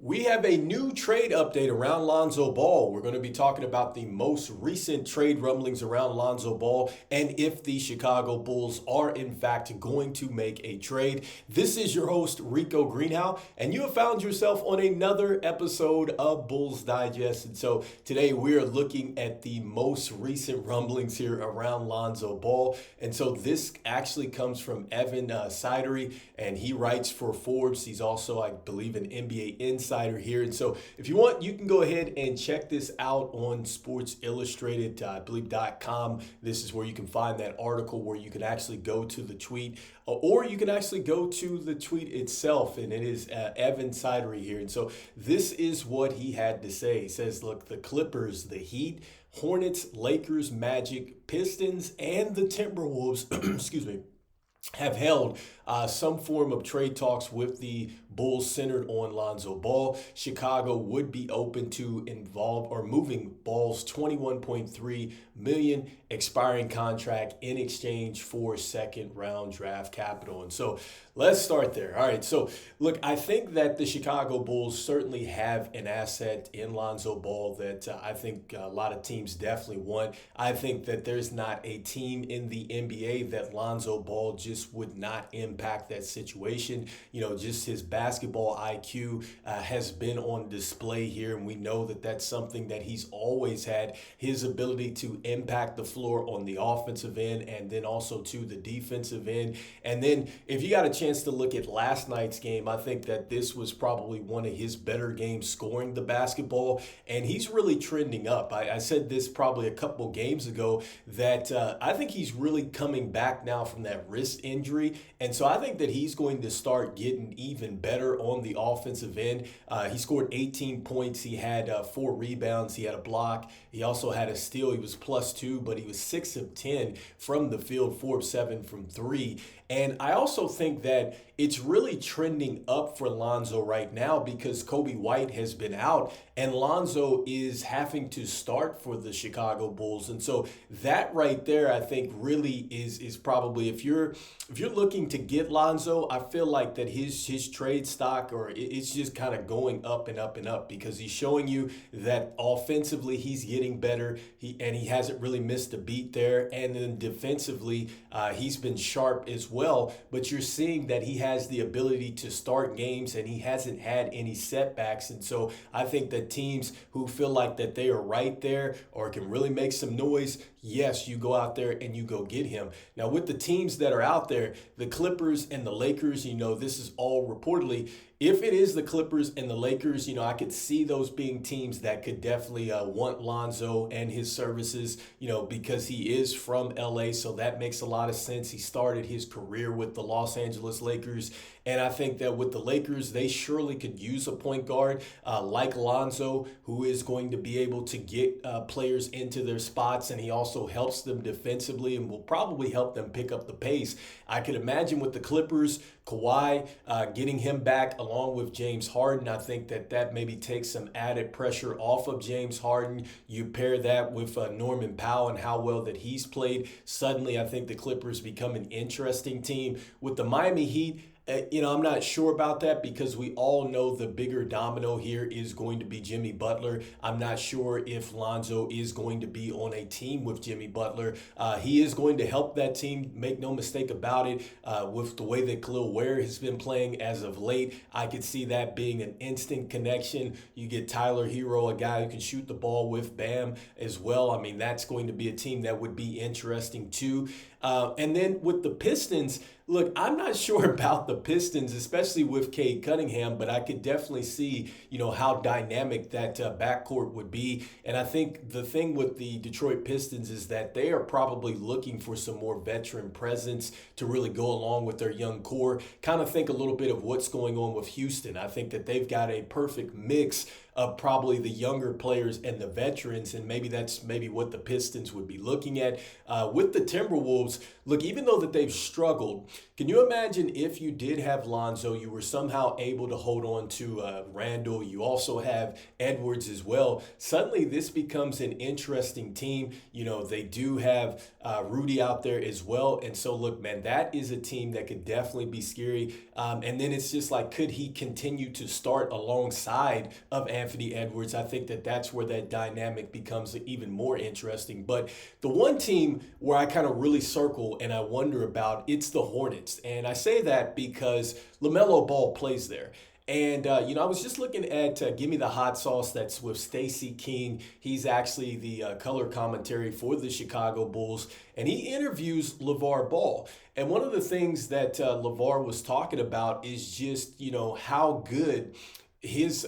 We have a new trade update around Lonzo Ball. We're going to be talking about the most recent trade rumblings around Lonzo Ball and if the Chicago Bulls are in fact going to make a trade. This is your host, Rico Greenhowe, and you have found yourself on another episode of Bulls Digest. And so today we are looking at the most recent rumblings here around Lonzo Ball. And so this actually comes from Evan Sidery, and he writes for Forbes. He's also, I believe, an NBA insider here. And so if you want, you can go ahead and check this out on Sports Illustrated, I believe .com. This is where you can find that article where you can actually go to the tweet, or you can actually go to the tweet itself, and it is Evan Sidery here. And so this is what he had to say. He says, look, the Clippers, the Heat, Hornets, Lakers, Magic, Pistons, and the Timberwolves, excuse me, have held some form of trade talks with the Bulls centered on Lonzo Ball. Chicago would be open to involve or moving Ball's $21.3 million expiring contract in exchange for second round draft capital. And so let's start there. All right. So look, I think that the Chicago Bulls certainly have an asset in Lonzo Ball that I think a lot of teams definitely want. I think that there's not a team in the NBA that Lonzo Ball just would not impact that situation. You know, just his basketball IQ has been on display here, and we know that that's something that he's always had, his ability to impact the floor on the offensive end and then also to the defensive end. And then if you got a chance to look at last night's game, I think that this was probably one of his better games scoring the basketball, and he's really trending up. I said this probably a couple games ago that I think he's really coming back now from that wrist injury, and so I think that he's going to start getting even better on the offensive end. He scored 18 points. He had 4 rebounds. He had a block. He also had a steal. He was +2, but he was 6 of 10 from the field, 4 of 7 from 3. And I also think that it's really trending up for Lonzo right now because Kobe White has been out and Lonzo is having to start for the Chicago Bulls. And so that right there, I think really is probably, if you're looking to get Lonzo, I feel like that his trade stock, or it's just kind of going up and up and up because he's showing you that offensively he's getting better. He hasn't really missed a beat there. And then defensively, he's been sharp as well, but you're seeing that he has the ability to start games and he hasn't had any setbacks. And so I think that teams who feel like that they are right there or can really make some noise, yes, you go out there and you go get him. Now with the teams that are out there, the Clippers and the Lakers, you know, this is all reportedly, if it is the Clippers and the Lakers, you know, I could see those being teams that could definitely want Lonzo and his services, you know, because he is from LA. So that makes a lot of sense. He started his career with the Los Angeles Lakers. And I think that with the Lakers, they surely could use a point guard like Lonzo, who is going to be able to get players into their spots. And he also helps them defensively and will probably help them pick up the pace. I could imagine with the Clippers, Kawhi, getting him back along with James Harden. I think that maybe takes some added pressure off of James Harden. You pair that with Norman Powell and how well that he's played. Suddenly, I think the Clippers become an interesting team. With the Miami Heat, you know, I'm not sure about that because we all know the bigger domino here is going to be Jimmy Butler. I'm not sure if Lonzo is going to be on a team with Jimmy Butler. He is going to help that team, make no mistake about it. With the way that Khalil Ware has been playing as of late, I could see that being an instant connection. You get Tyler Hero, a guy who can shoot the ball with Bam as well. I mean, that's going to be a team that would be interesting too. And then with the Pistons, look, I'm not sure about the Pistons, especially with Cade Cunningham, but I could definitely see, you know, how dynamic that backcourt would be. And I think the thing with the Detroit Pistons is that they are probably looking for some more veteran presence to really go along with their young core. Kind of think a little bit of what's going on with Houston. I think that they've got a perfect mix of probably the younger players and the veterans, and maybe that's what the Pistons would be looking at. With the Timberwolves, Bulls, look, even though that they've struggled, can you imagine if you did have Lonzo, you were somehow able to hold on to Randall, you also have Edwards as well. Suddenly this becomes an interesting team. They do have Rudy out there as well. And so, look, man, that is a team that could definitely be scary. And then it's just like, could he continue to start alongside of Anthony Edwards? I think that that's where that dynamic becomes even more interesting. But the one team where I kind of really circle and I wonder about, it's the Hornets. And I say that because LaMello Ball plays there. And, I was just looking at Give Me the Hot Sauce that's with Stacey King. He's actually the color commentary for the Chicago Bulls. And he interviews LeVar Ball. And one of the things that LeVar was talking about is just, how good his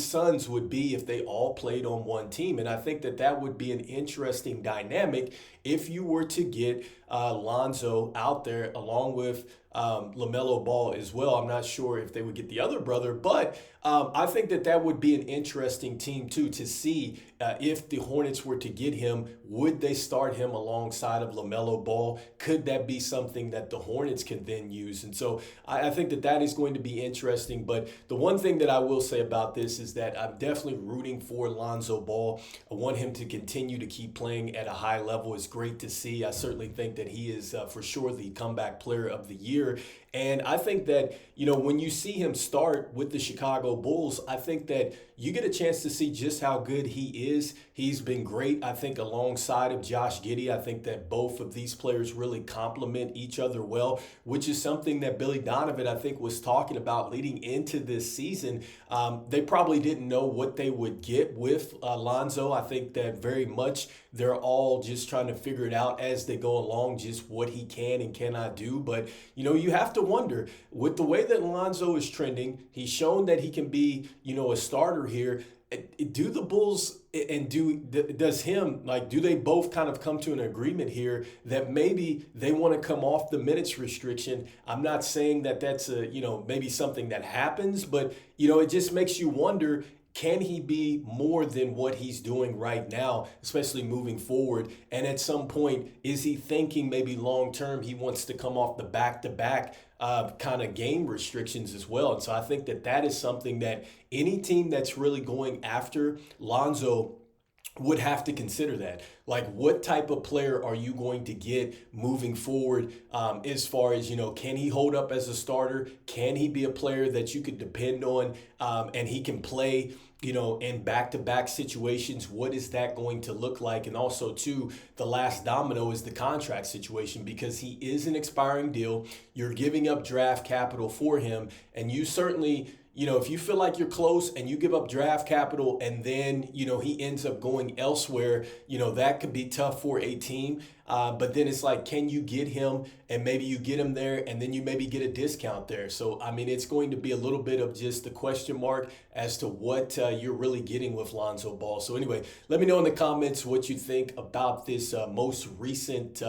sons would be if they all played on one team. And I think that that would be an interesting dynamic if you were to get Lonzo out there along with LaMello Ball as well. I'm not sure if they would get the other brother, but I think that that would be an interesting team too, to see if the Hornets were to get him, would they start him alongside of LaMello Ball? Could that be something that the Hornets can then use? And so I think that that is going to be interesting. But the one thing that I will say about this is that I'm definitely rooting for Lonzo Ball. I want him to continue to keep playing at a high level. It's great to see. I certainly think that he is for sure the comeback player of the year. And I think that, when you see him start with the Chicago Bulls, I think that you get a chance to see just how good he is. He's been great, I think, alongside of Josh Giddey. I think that both of these players really complement each other well, which is something that Billy Donovan, I think, was talking about leading into this season. They probably didn't know what they would get with Lonzo. I think that very much they're all just trying to figure it out as they go along, just what he can and cannot do. But, you have to wonder, with the way that Lonzo is trending, he's shown that he can be, a starter here. Do the Bulls and does him, do they both kind of come to an agreement here that maybe they want to come off the minutes restriction? I'm not saying that that's maybe something that happens, but, it just makes you wonder, can he be more than what he's doing right now, especially moving forward? And at some point, is he thinking maybe long term he wants to come off the back-to-back kind of game restrictions as well? And so I think that that is something that any team that's really going after Lonzo would have to consider that. What type of player are you going to get moving forward as far as, can he hold up as a starter? Can he be a player that you could depend on and he can play, in back-to-back situations? What is that going to look like? And also, too, the last domino is the contract situation, because he is an expiring deal. You're giving up draft capital for him, and you certainly, if you feel like you're close and you give up draft capital and then, he ends up going elsewhere, that could be tough for a team. But then it's like, can you get him? And maybe you get him there and then you maybe get a discount there. So, it's going to be a little bit of just the question mark as to what you're really getting with Lonzo Ball. So anyway, let me know in the comments what you think about this most recent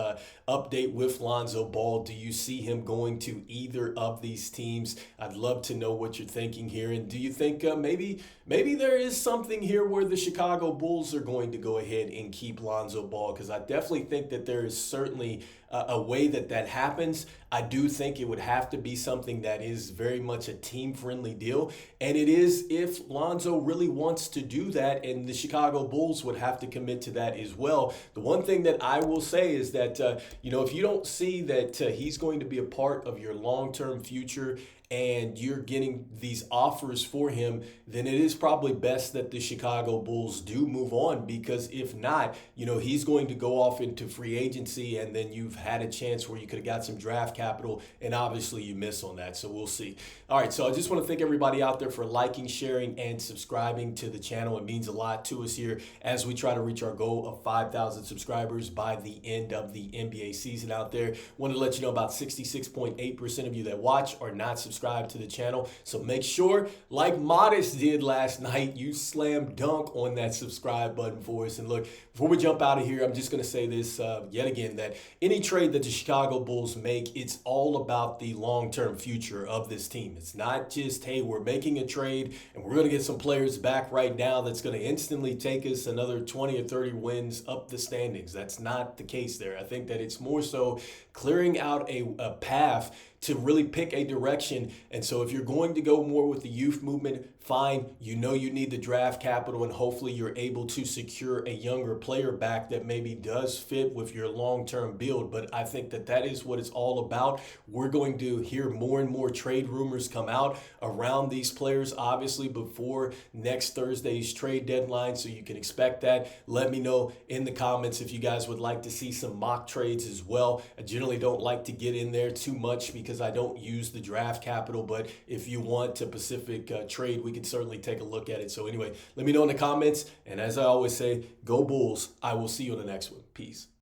update with Lonzo Ball. Do you see him going to either of these teams? I'd love to know what you're thinking here. And do you think maybe there is something here where the Chicago Bulls are going to go ahead and keep Lonzo Ball? Because I definitely think that there is certainly a way that happens. I do think it would have to be something that is very much a team-friendly deal. And it is if Lonzo really wants to do that, and the Chicago Bulls would have to commit to that as well. The one thing that I will say is that, if you don't see that he's going to be a part of your long-term future and you're getting these offers for him, then it is probably best that the Chicago Bulls do move on, because if not, he's going to go off into free agency, and then you've had a chance where you could have got some draft capital, and obviously you miss on that. So we'll see. All right, so I just want to thank everybody out there for liking, sharing, and subscribing to the channel. It means a lot to us here as we try to reach our goal of 5,000 subscribers by the end of the NBA season out there. Wanted to let you know about 66.8% of you that watch are not subscribed subscribe to the channel. So make sure, like Modest did last night, you slam dunk on that subscribe button for us. And look, before we jump out of here, I'm just going to say this yet again, that any trade that the Chicago Bulls make, it's all about the long-term future of this team. It's not just, hey, we're making a trade and we're going to get some players back right now that's going to instantly take us another 20 or 30 wins up the standings. That's not the case there. I think that it's more so clearing out a path to really pick a direction. And so if you're going to go more with the youth movement, fine. You know you need the draft capital, and hopefully you're able to secure a younger player back that maybe does fit with your long-term build. But I think that that is what it's all about. We're going to hear more and more trade rumors come out around these players, obviously before next Thursday's trade deadline, so you can expect that. Let me know in the comments if you guys would like to see some mock trades as well. I generally don't like to get in there too much because I don't use the draft capital, but if you want a Pacific trade, we can certainly take a look at it. So anyway, let me know in the comments, and as I always say, go Bulls. I will see you on the next one. Peace.